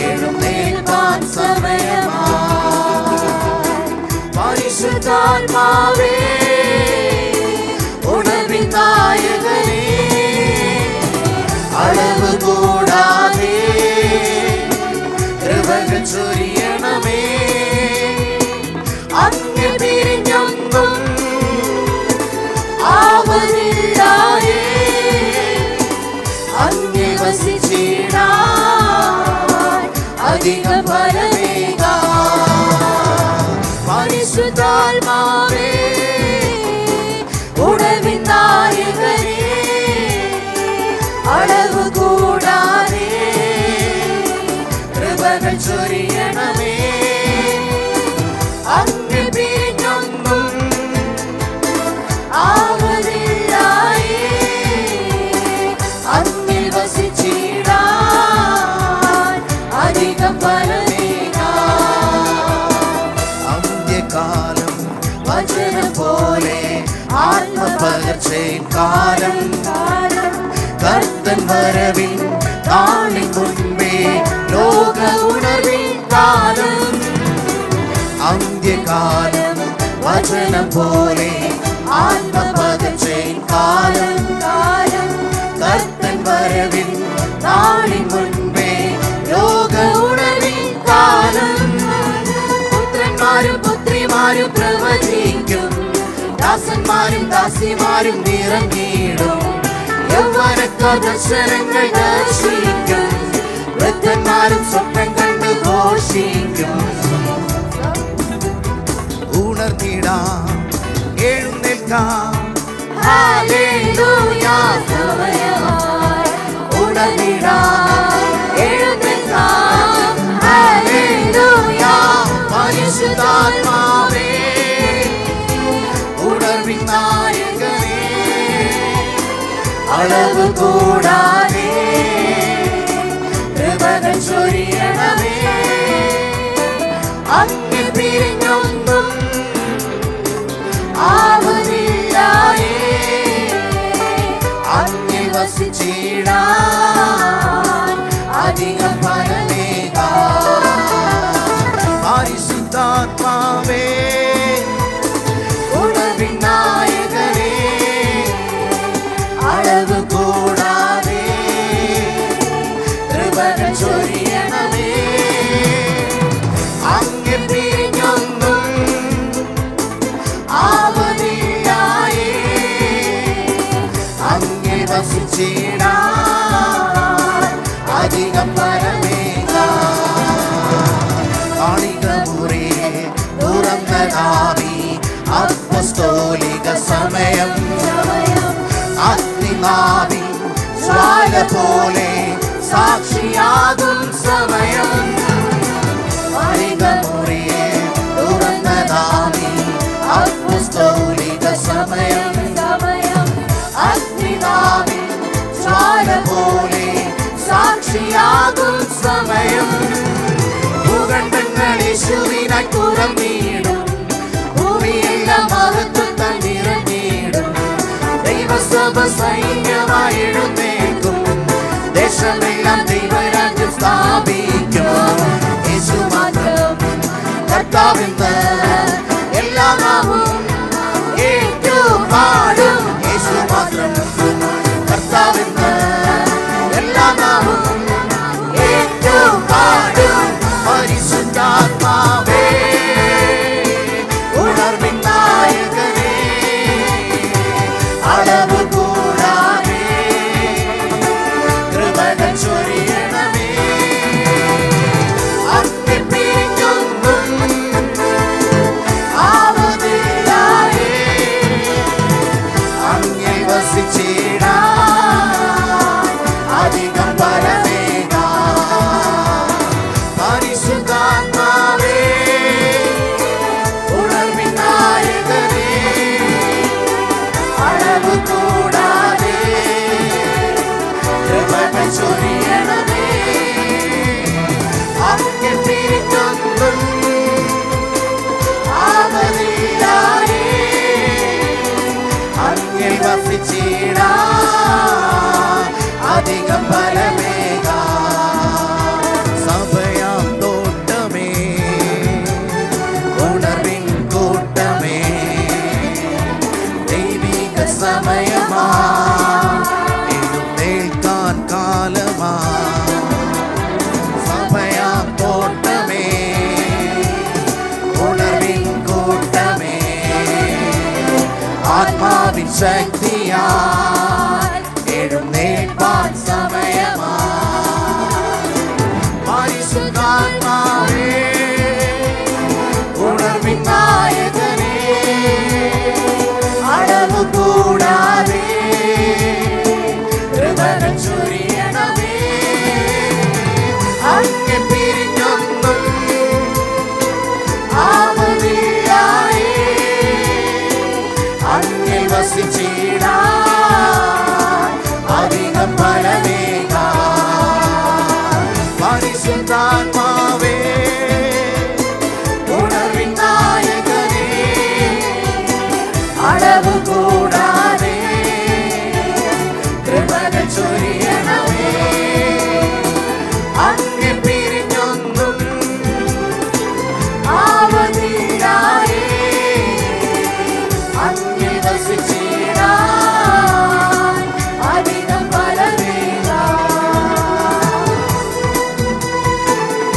എഴുന്നേൽക്കാൻ സമയമായി. പരിശുദ്ധാത്മാവേ ഉണർവിൻ നായകനേ, അളവ് കൂടാതെ കൃപകൾ ചൊരിയണമേ. അങ്ങ് പിരിഞ്ഞൊന്നും ആവതില്ലായേ, അങ്ങ് വസിച്ചിടാൻ അധിക ഫലമേകാൻ. പരിശുദ്ധാത്മാവേ ഉണർവിൻ നായകനേ, അളവ് കൂടാതെ കൃപകൾ ചൊരിയണമേ. അങ്ങ് പിരിഞ്ഞൊന്നും ആവതില്ലായേ, അങ്ങിൽ വസിച്ചിടാൻ അധിക ഫലമേകാൻ. അന്ത്യകാലം വചനം പോലെ ആത്മപകർച്ചയിൻ കാലം, കർത്തൻ വരവിൻ നാളിൻ മുൻപേ ലോക ഉണർവിൻ കാലം. അന്ത്യകാലം വചനം പോലെ ആത്മപകർച്ചയിൻ കാലം, കർത്തൻ വരവിൻ നാളിൻ മുൻപേ ലോക ഉണർവിൻ കാലം. പുത്രന്മാരും പുത്രിമാരും പ്രവചിക്കും, ദാസന്മാരും ദാസിമാരും നിറഞ്ഞിടും. യൗവനക്കാർ ദർശനങ്ങൾ ദർശിക്കും, വൃദ്ധന്മാരും സ്വപ്നം കണ്ട് ഘോഷിക്കും. ഉണർന്നിടാം, എഴുന്നേൽക്കാം, ഹല്ലേലൂയ സമയമായി. ഉണർന്നിടാം, എഴുന്നേൽക്കാം, ഹല്ലേലൂയ. പരിശുദ്ധാത്മാവേ ഉണർവിൻ നായകനേ, അളവ് കൂടാതെ കൃപകൾ ചൊരിയണമേ. അങ്ങ് പിരിഞ്ഞൊന്നും ആവതില്ലായേ, അങ്ങിൽ വസിച്ചിടാൻ അധിക ഫലമേകാൻ. പരിശുദ്ധാത്മാവേ ഉണർവിൻ നായകനേ, അളവ് കൂടാതെ കൃപകൾ ചൊരിയണമേ. അങ്ങ് പിരിഞ്ഞൊന്നും ആവതില്ലായേ, അങ്ങിൽ വസിച്ചിടാൻ അധിക ഫലമേകാൻ. കാണികമുറിയെ തുറന്നതാവി അപ്പസ്തോലിക സമയം, അഗ്നിനാവിൻ ജ്വാല പോലെ സാക്ഷിയാകും സമയം. കാണികമുറിയെ തുറന്നതാവി അപ്പസ്തോലിക സമയം, അഗ്നിനാവിൻ ജ്വാല പോലെ സാക്ഷിയാകും സമയം. ഭൂഖണ്ഡങ്ങൾ യേശുവിനായി തുറന്നിടും, ഭൂമിയെല്ലാം മഹത്വത്താൽ നിറഞ്ഞിടും. ദൈവസഭ സൈന്യമായി എഴുന്നേൽക്കും, ദേശമെല്ലാം ദൈവരാജ്യം സ്ഥാപിക്കും. ശക്തിയാൽ എഴുന്നേൽപ്പാൻ സമയമായി. പരിശുദ്ധാത്മാവേ, ഉണർവിൻ നായകനേ, അളവ് കൂടാതെ കൃപ ചൊരിയണമേ. അങ്ങെ പിരിഞ്ഞൊന്നും ആവതില്ലായേ, അങ്ങിൽ വസിച്ചിടാൻ അധികം ഫലമേകാൻ പരിശുദ്ധാത്മാ